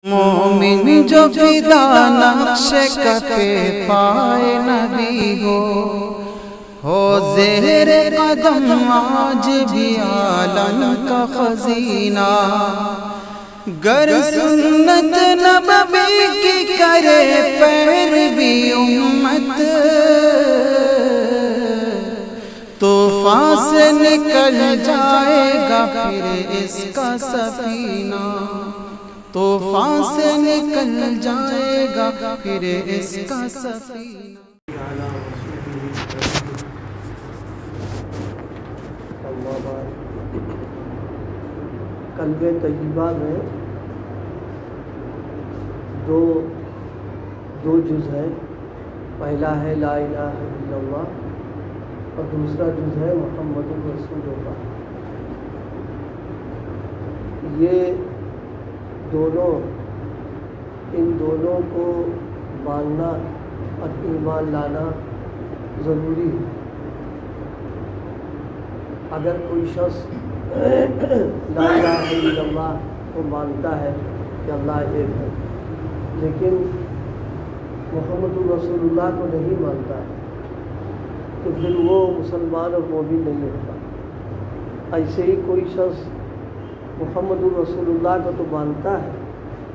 مومن جو فدا نقش کفے پائے نبی ہو زہر قدم آج بھی عالم کا خزینہ، گر سنت نبوی کی کرے پیروی امت، طوفان سے نکل جائے گا پھر اس کا سفینہ، طوفان سے نکل جائے گا پھر اس کا سفینہ۔ کلمہ طیبہ میں دو جز ہے، پہلا ہے لا الہ الا اللہ اور دوسرا جز ہے محمد رسول اللہ۔ یہ ان دونوں کو ماننا اور ایمان لانا ضروری ہے۔ اگر کوئی شخص لا الہ الا اللہ کو مانتا ہے کہ اللہ ایک ہے، لیکن محمد رسول اللہ کو نہیں مانتا ہے، تو پھر وہ مسلمان اور مومن نہیں ہوتا۔ ایسے ہی کوئی شخص محمد رسول اللہ کو تو مانتا ہے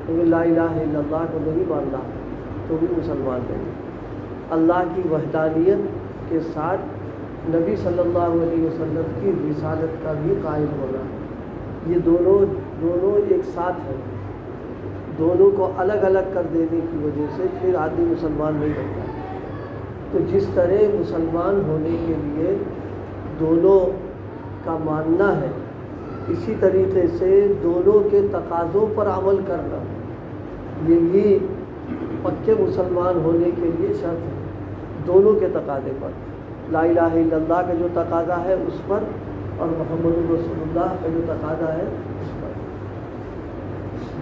لیکن لا الہ الا اللہ کو نہیں مانتا تو بھی مسلمان نہیں۔ اللہ کی وحدانیت کے ساتھ نبی صلی اللہ علیہ وسلم کی رسالت کا بھی قائل ہونا، یہ دونوں ایک ساتھ ہیں۔ دونوں کو الگ الگ کر دینے کی وجہ سے پھر آدمی مسلمان نہیں ہوتا۔ تو جس طرح مسلمان ہونے کے لیے دونوں کا ماننا ہے، اسی طریقے سے دونوں کے تقاضوں پر عمل کرنا یہ بھی پکے مسلمان ہونے کے لیے شرط ہے۔ دونوں کے تقاضے پر، لا الہ الا اللہ کا جو تقاضا ہے اس پر اور محمد رسول اللہ کا جو تقاضا ہے اس پر۔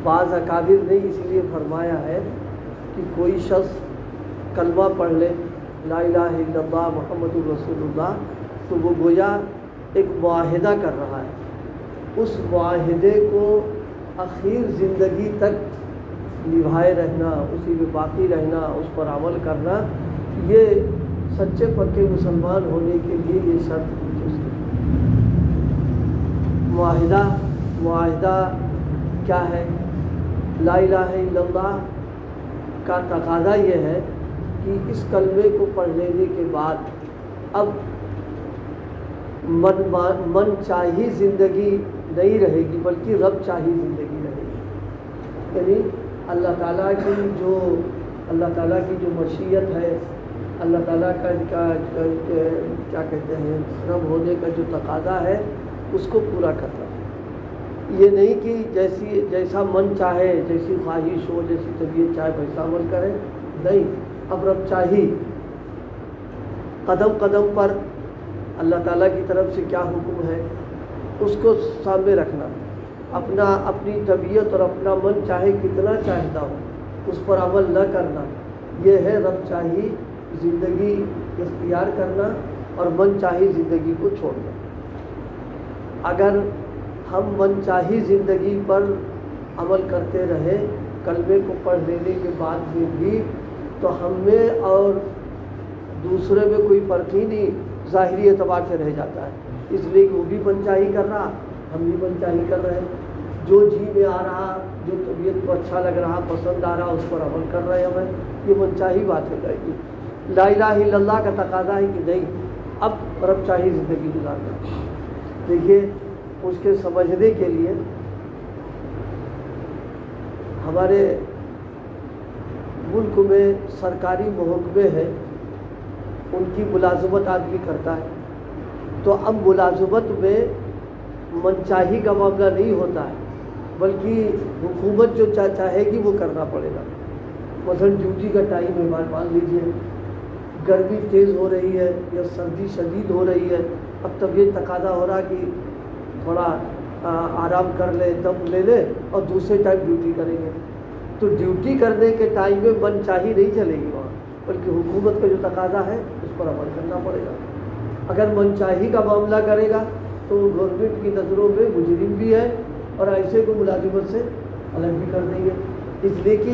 بعض اکابر نے اس لیے فرمایا ہے کہ کوئی شخص کلمہ پڑھ لے لا الہ الا اللہ محمد رسول اللہ تو وہ گویا ایک معاہدہ کر رہا ہے، اس معاہدے کو آخر زندگی تک نبھائے رہنا، اسی میں باقی رہنا، اس پر عمل کرنا، یہ سچے پکے مسلمان ہونے کے لیے یہ شرط معاہدہ کیا ہے؟ لا الہ الا اللہ کا تقاضا یہ ہے کہ اس کلمے کو پڑھ لینے کے بعد اب من چاہی زندگی نہیں رہے گی بلکہ رب چاہی زندگی رہے گی، یعنی اللہ تعالیٰ کی جو مشیت ہے، اللہ تعالیٰ کا کیا کہتے ہیں رب ہونے کا جو تقاضا ہے اس کو پورا کرنا۔ یہ نہیں کہ جیسا من چاہے، جیسی خواہش ہو، جیسی طبیعت چاہے ویسا عمل کرے، نہیں، اب رب چاہی قدم قدم پر اللہ تعالیٰ کی طرف سے کیا حکم ہے اس کو سامنے رکھنا، اپنی طبیعت اور اپنا من چاہے کتنا چاہتا ہو اس پر عمل نہ کرنا، یہ ہے رب چاہی زندگی اختیار کرنا اور من چاہی زندگی کو چھوڑنا۔ اگر ہم من چاہی زندگی پر عمل کرتے رہے کلمے کو پڑھ لینے کے بعد میں بھی، تو ہم میں اور دوسرے میں کوئی فرق ہی نہیں ظاہری اعتبار سے رہ جاتا ہے، اس لیے کہ وہ بھی من چاہی کر رہا، ہم بھی من چاہی کر رہے ہیں، جو جی میں آ رہا، جو طبیعت کو اچھا لگ رہا، پسند آ رہا، اس پر عمل کر رہے ہیں ہمیں، یہ من چاہی بات ہو جائے گی۔ لا الہ الا اللہ کا تقاضا ہے کہ نہیں، اب رب چاہی زندگی گزارنا۔ دیکھیے اس کے سمجھنے کے لیے ہمارے ملک میں سرکاری محکمے ہیں، ان کی ملازمت آدمی کرتا ہے، تو اب ملازمت میں من چاہی کا معاملہ نہیں ہوتا ہے بلکہ حکومت جو چاہے گی وہ کرنا پڑے گا۔ مثلا ڈیوٹی کا ٹائم ہے، مان لیجیے گرمی تیز ہو رہی ہے یا سردی شدید ہو رہی ہے، اب طبیعت تقاضا ہو رہا کہ تھوڑا آرام کر لے، دم لے لے اور دوسرے ٹائم ڈیوٹی کریں گے، تو ڈیوٹی کرنے کے ٹائم میں من چاہی نہیں چلے گی وہاں، بلکہ حکومت کا جو تقاضا ہے اس پر عمل کرنا پڑے گا۔ اگر من چاہی کا معاملہ کرے گا تو گورنمنٹ کی نظروں میں مجرم بھی ہے اور ایسے کو ملازمت سے الگ بھی کر دیں گے۔ اس لیے کہ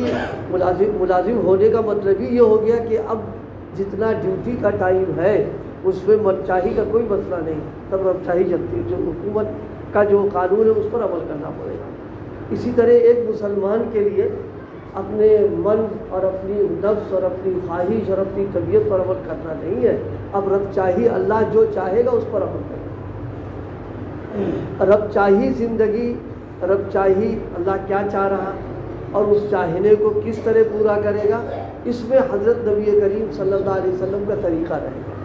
ملازم ہونے کا مطلب ہی یہ ہو گیا کہ اب جتنا ڈیوٹی کا ٹائم ہے اس میں من چاہی کا کوئی مسئلہ نہیں، تب رب چاہی چلتی ہے، جو حکومت کا جو قانون ہے اس پر عمل کرنا پڑے گا۔ اسی طرح ایک مسلمان کے لیے اپنے من اور اپنی نفس اور اپنی خواہش اور اپنی طبیعت پر عمل کرنا نہیں ہے، اب رب چاہی اللہ جو چاہے گا اس پر عمل کرے گا۔ رب چاہی زندگی، رب چاہی اللہ کیا چاہ رہا اور اس چاہنے کو کس طرح پورا کرے گا، اس میں حضرت نبی کریم صلی اللہ علیہ وسلم کا طریقہ رہے گا۔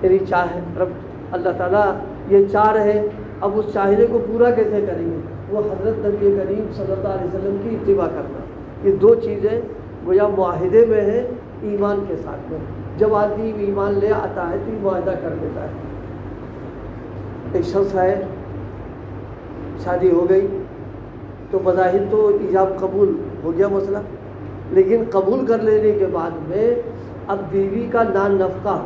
یعنی چاہ رب اللہ تعالیٰ یہ چاہ رہے، اب اس چاہنے کو پورا کیسے کریں گے، وہ حضرت نبی کریم صلی اللہ علیہ وسلم کی اتباع کرنا۔ یہ دو چیزیں گویا معاہدے میں ہیں ایمان کے ساتھ میں۔ جب آدمی ایمان لے آتا ہے تو معاہدہ کر دیتا ہے۔ ایک شخص ہے، شادی ہو گئی تو بظاہر تو ایجاب قبول ہو گیا مسئلہ، لیکن قبول کر لینے کے بعد میں اب بیوی کا نفقہ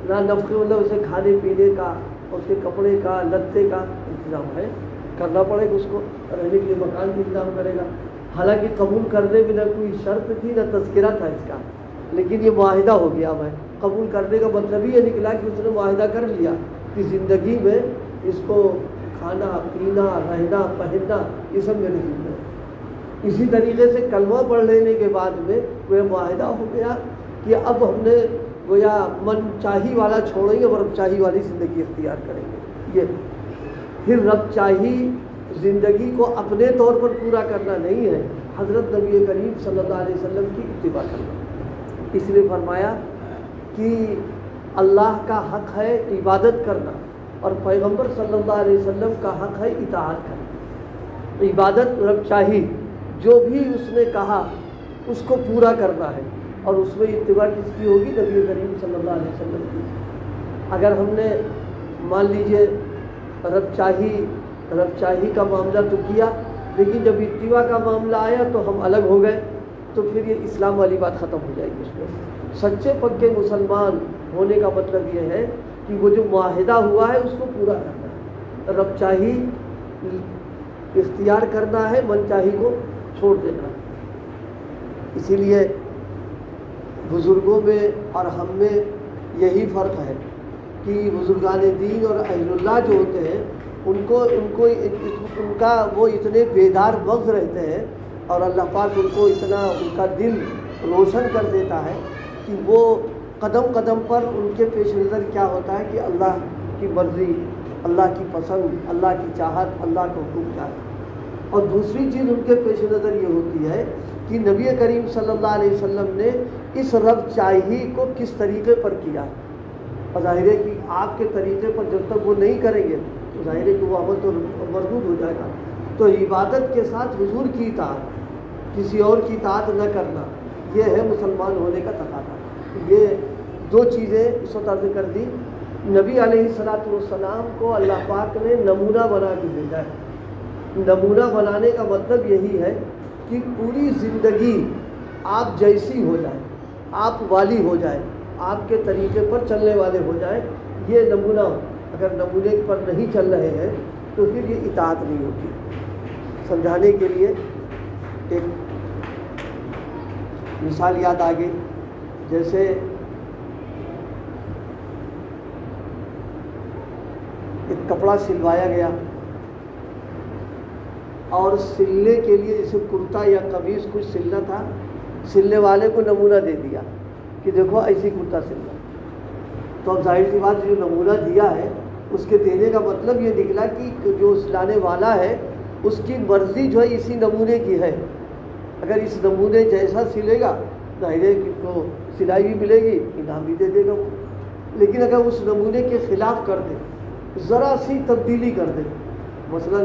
مطلب اسے کھانے پینے کا، اس کے کپڑے کا، لتے کا انتظام ہے، کرنا پڑے گا، اس کو رہنے کے لیے مکان کا انتظام کرے گا۔ حالانکہ قبول کرنے میں نہ کوئی شرط تھی نہ تذکرہ تھا اس کا، لیکن یہ معاہدہ ہو گیا۔ میں قبول کرنے کا مطلب ہی یہ نکلا کہ اس نے معاہدہ کر لیا کہ زندگی میں اس کو کھانا پینا رہنا پہننا یہ سب میرے ذمہ ہے۔ اسی طریقے سے کلمہ پڑھ لینے کے بعد میں وہ معاہدہ ہو گیا کہ اب ہم نے گویا من چاہی والا چھوڑیں گے اور رب چاہی والی زندگی اختیار کریں گے۔ یہ پھر رب چاہی زندگی کو اپنے طور پر پورا کرنا نہیں ہے، حضرت نبی کریم صلی اللہ علیہ وسلم کی اتباع کرنا۔ اس لیے فرمایا کہ اللہ کا حق ہے عبادت کرنا اور پیغمبر صلی اللہ علیہ وسلم کا حق ہے اطاعت کرنا۔ عبادت رب چاہی جو بھی اس نے کہا اس کو پورا کرنا ہے، اور اس میں اتباع کس کی ہوگی؟ نبی کریم صلی اللہ علیہ وسلم کی۔ اگر ہم نے مان لیجئے رب چاہی کا معاملہ تو کیا، لیکن جب اتباع کا معاملہ آیا تو ہم الگ ہو گئے، تو پھر یہ اسلام والی بات ختم ہو جائے گی۔ اس میں سچے پکے مسلمان ہونے کا مطلب یہ ہے کہ وہ جو معاہدہ ہوا ہے اس کو پورا کرنا ہے، رب چاہی اختیار کرنا ہے، من چاہی کو چھوڑ دینا ہے۔ اسی لیے بزرگوں میں اور ہم میں یہی فرق ہے کہ بزرگان دین اور اہل اللہ جو ہوتے ہیں ان کا وہ اتنے بیدار مغز رہتے ہیں اور اللہ پاک ان کا دل روشن کر دیتا ہے کہ وہ قدم قدم پر ان کے پیش نظر کیا ہوتا ہے کہ اللہ کی مرضی، اللہ کی پسند، اللہ کی چاہت، اللہ کا حکم کیا ہے۔ اور دوسری چیز ان کے پیش نظر یہ ہوتی ہے کہ نبی کریم صلی اللہ علیہ وسلم نے اس رب چاہی کو کس طریقے پر کیا ہے۔ اور ظاہر ہے کہ آپ کے طریقے پر جب تک وہ نہیں کریں گے تو ظاہر ہے کہ وہ عمل تو مردود ہو جائے گا۔ تو عبادت کے ساتھ حضور کی اطاعت، کسی اور کی اطاعت نہ کرنا، یہ ہے مسلمان ہونے کا تقاضا۔ یہ دو چیزیں اس وقت عرض کر دی۔ نبی علیہ الصلوۃ والسلام کو اللہ پاک نے نمونہ بنا کے بھیجا ہے۔ نمونہ بنانے کا مطلب یہی ہے کہ پوری زندگی آپ جیسی ہو جائے، آپ والی ہو جائے، آپ کے طریقے پر چلنے والے ہو جائیں، یہ نمونہ۔ اگر نمونے پر نہیں چل رہے ہیں تو پھر یہ اطاعت نہیں ہوتی۔ سمجھانے کے لیے ایک مثال یاد آ گئی، جیسے ایک کپڑا سلوایا گیا اور سلنے کے لیے جیسے کرتا یا قمیص کچھ سلنا تھا، سلنے والے کو نمونہ دے دیا کہ دیکھو ایسی کرتا سلنا۔ تو اب ظاہر سی بات جو نمونہ دیا ہے اس کے دینے کا مطلب یہ نکلا کہ جو سلانے والا ہے اس کی مرضی جو ہے اسی نمونے کی ہے۔ اگر اس نمونے جیسا سلے گا ظاہر ہے کہ اس کو سلائی بھی ملے گی، انعام بھی دے دے گا وہ۔ لیکن اگر اس نمونے کے خلاف کر دے، ذرا سی تبدیلی کر دے، مثلا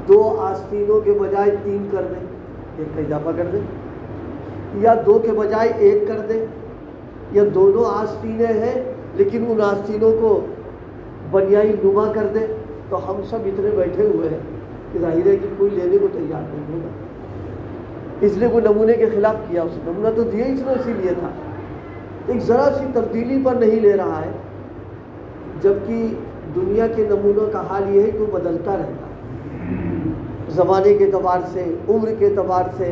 2 آستینوں کے بجائے 3 کر دے، 1 کا اضافہ کر دے، یا 2 کے بجائے 1 کر دے، یا دونوں آستینیں ہیں لیکن ان آستینوں کو بنیائی نما کر دے، تو ہم سب اتنے بیٹھے ہوئے ہیں کہ ظاہر ہے کہ کوئی لینے کو تیار نہیں ہوگا۔ اس لیے وہ نمونے کے خلاف کیا، اس نمونہ تو دیا اس نے اسی لیے تھا، ایک ذرا سی تبدیلی پر نہیں لے رہا ہے۔ جبکہ دنیا کے نمونوں کا حال یہ ہے کہ وہ بدلتا رہتا ہے، زمانے کے اعتبار سے، عمر کے اعتبار سے،